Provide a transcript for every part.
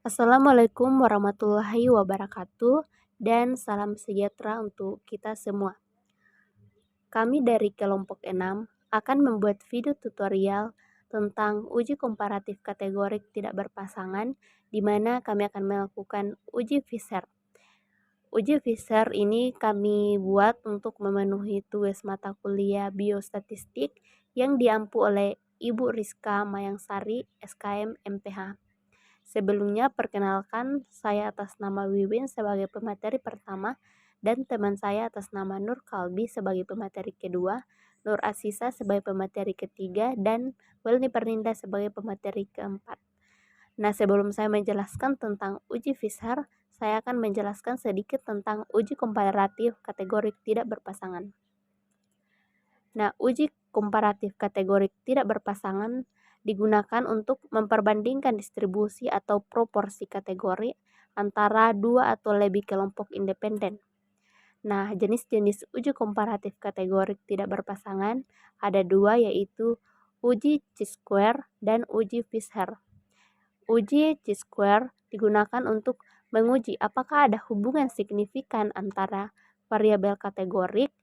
Assalamualaikum warahmatullahi wabarakatuh dan salam sejahtera untuk kita semua. Kami dari kelompok 6 akan membuat video tutorial tentang uji komparatif kategorik tidak berpasangan di mana kami akan melakukan uji Fisher. Uji Fisher ini kami buat untuk memenuhi tugas mata kuliah biostatistik yang diampu oleh Ibu Rizka Mayangsari, SKM MPH. Sebelumnya perkenalkan, saya atas nama Wiwin sebagai pemateri pertama dan teman saya atas nama Nur Kalbi sebagai pemateri kedua, Nur Asisa sebagai pemateri ketiga, dan Welni Perninda sebagai pemateri keempat. Nah, sebelum saya menjelaskan tentang uji Fisher, saya akan menjelaskan sedikit tentang uji komparatif kategorik tidak berpasangan. Nah, uji komparatif kategorik tidak berpasangan digunakan untuk memperbandingkan distribusi atau proporsi kategori antara dua atau lebih kelompok independen. Nah, jenis-jenis uji komparatif kategorik tidak berpasangan ada dua, yaitu uji chi-square dan uji Fisher. Uji chi-square digunakan untuk menguji apakah ada hubungan signifikan antara variabel kategorik.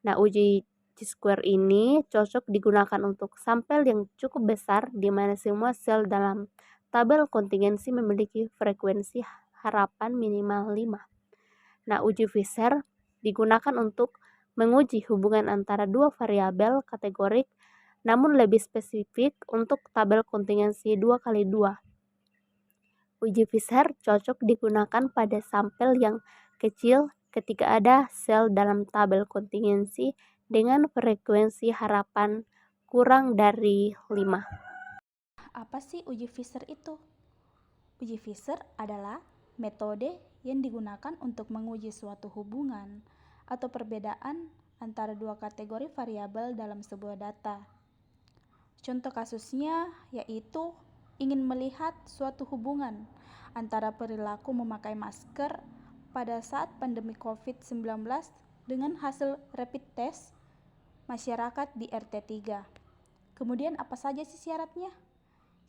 Nah, uji chi-square ini cocok digunakan untuk sampel yang cukup besar di mana semua sel dalam tabel kontingensi memiliki frekuensi harapan minimal 5. Nah, uji Fisher digunakan untuk menguji hubungan antara dua variabel kategorik namun lebih spesifik untuk tabel kontingensi 2x2. Uji Fisher cocok digunakan pada sampel yang kecil ketika ada sel dalam tabel kontingensi dengan frekuensi harapan kurang dari 5. Apa sih uji Fisher itu? Uji Fisher adalah metode yang digunakan untuk menguji suatu hubungan atau perbedaan antara dua kategori variabel dalam sebuah data. Contoh kasusnya yaitu ingin melihat suatu hubungan antara perilaku memakai masker pada saat pandemi COVID-19 dengan hasil rapid test masyarakat di RT3. Kemudian apa saja sih syaratnya?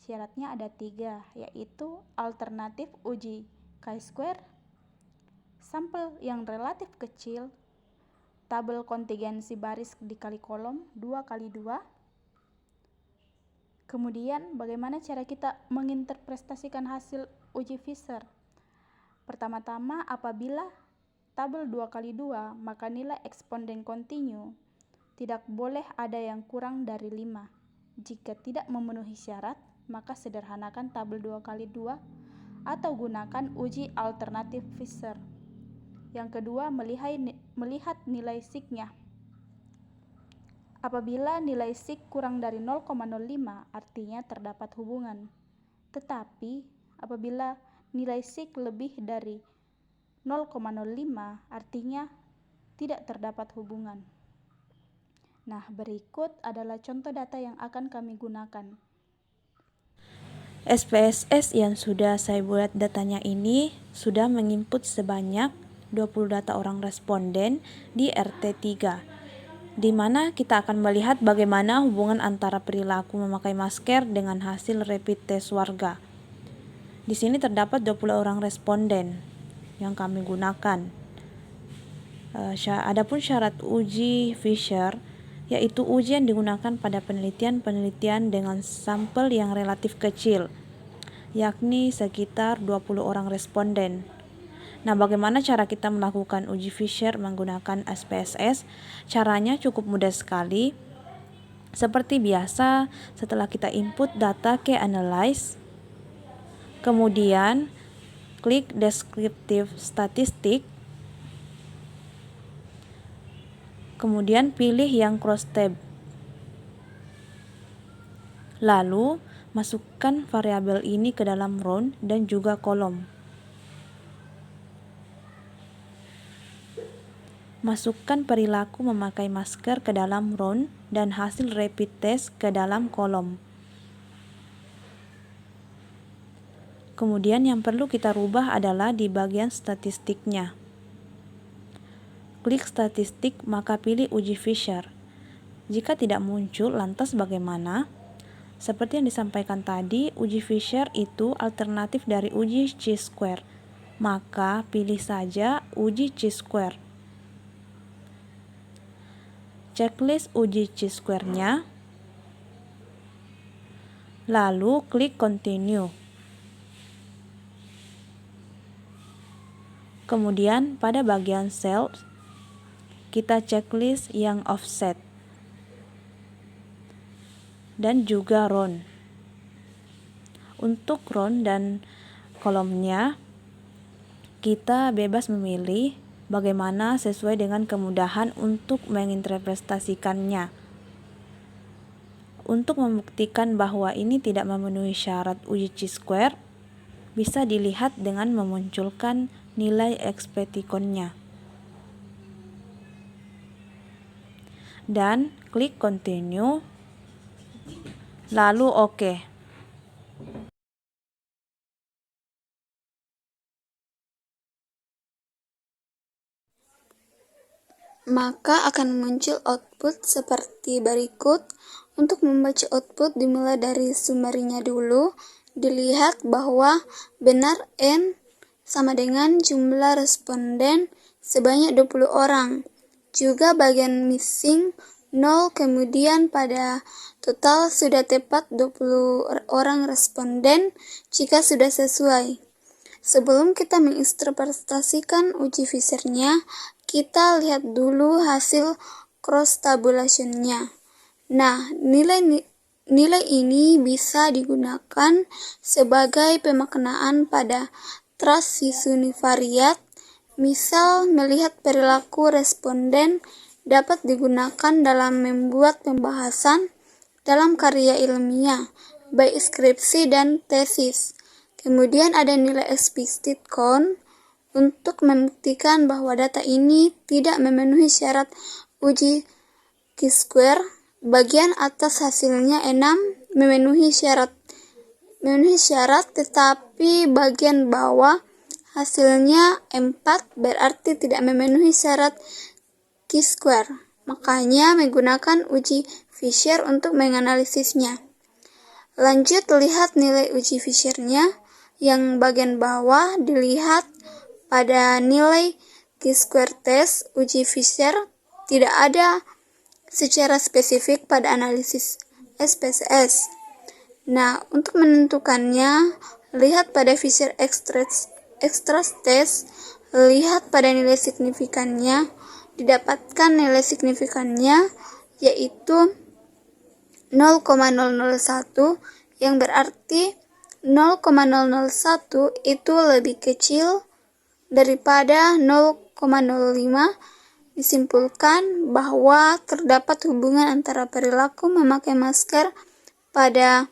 Syaratnya ada 3, yaitu alternatif uji chi-square, sampel yang relatif kecil, tabel kontingensi baris dikali kolom 2x2. Kemudian bagaimana cara kita menginterpretasikan hasil uji Fisher? Pertama-tama, apabila tabel 2x2, maka nilai eksponen kontinu tidak boleh ada yang kurang dari 5. Jika tidak memenuhi syarat, maka sederhanakan tabel 2x2 atau gunakan uji alternatif Fisher. Yang kedua, melihat nilai signya. Apabila nilai sig kurang dari 0,05, artinya terdapat hubungan. Tetapi apabila nilai sig lebih dari 0,05, artinya tidak terdapat hubungan. Nah, berikut adalah contoh data yang akan kami gunakan. SPSS yang sudah saya buat datanya ini sudah menginput sebanyak 20 data orang responden di RT3, di mana kita akan melihat bagaimana hubungan antara perilaku memakai masker dengan hasil rapid test warga. Di sini terdapat 20 orang responden yang kami gunakan. Adapun syarat uji Fisher, yaitu uji yang digunakan pada penelitian dengan sampel yang relatif kecil, yakni sekitar 20 orang responden. Nah, bagaimana cara kita melakukan uji Fisher menggunakan SPSS? Caranya cukup mudah sekali. Seperti biasa, setelah kita input data ke Analyze, kemudian klik Descriptive Statistic, kemudian pilih yang cross tab. Lalu, masukkan variabel ini ke dalam row dan juga kolom. Masukkan perilaku memakai masker ke dalam row dan hasil rapid test ke dalam kolom. Kemudian yang perlu kita rubah adalah di bagian statistiknya. Klik statistik, maka pilih uji Fisher. Jika tidak muncul, lantas bagaimana? Seperti yang disampaikan tadi, uji Fisher itu alternatif dari uji chi-square. Maka pilih saja uji chi-square. Checklist uji chi-square-nya. Lalu klik continue. Kemudian pada bagian cell, kita checklist yang offset dan juga round. Untuk round dan kolomnya, kita bebas memilih bagaimana sesuai dengan kemudahan untuk menginterpretasikannya. Untuk membuktikan bahwa ini tidak memenuhi syarat uji chi-square, bisa dilihat dengan memunculkan nilai ekspektikonnya. Dan klik continue, lalu OK. Maka akan muncul output seperti berikut. Untuk membaca output dimulai dari summary-nya dulu. Dilihat bahwa benar N sama dengan jumlah responden sebanyak 20 orang. Juga bagian missing 0, kemudian pada total sudah tepat 20 orang responden jika sudah sesuai. Sebelum kita menginterpretasikan uji Fisher-nya, kita lihat dulu hasil cross tabulation-nya. Nah, nilai ini bisa digunakan sebagai pemaknaan pada transisi univariat. Misal, melihat perilaku responden dapat digunakan dalam membuat pembahasan dalam karya ilmiah, baik skripsi dan tesis. Kemudian ada nilai explicit count untuk membuktikan bahwa data ini tidak memenuhi syarat uji chi-square. Bagian atas hasilnya 6 memenuhi syarat, tetapi bagian bawah hasilnya 4 berarti tidak memenuhi syarat chi-square. Makanya menggunakan uji Fisher untuk menganalisisnya. Lanjut lihat nilai uji Fisher-nya. Yang bagian bawah dilihat pada nilai chi-square test uji Fisher tidak ada secara spesifik pada analisis SPSS. Nah, untuk menentukannya, lihat pada Fisher extra test, lihat pada nilai signifikannya. Didapatkan nilai signifikannya yaitu 0,001, yang berarti 0,001 itu lebih kecil daripada 0,05. Disimpulkan bahwa terdapat hubungan antara perilaku memakai masker pada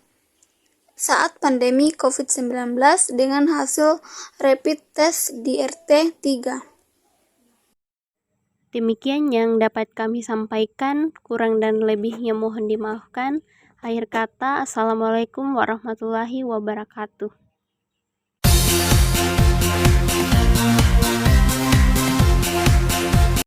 saat pandemi COVID-19 dengan hasil rapid test di RT 3. Demikian yang dapat kami sampaikan, kurang dan lebihnya mohon dimaafkan. Akhir kata, Assalamualaikum warahmatullahi wabarakatuh.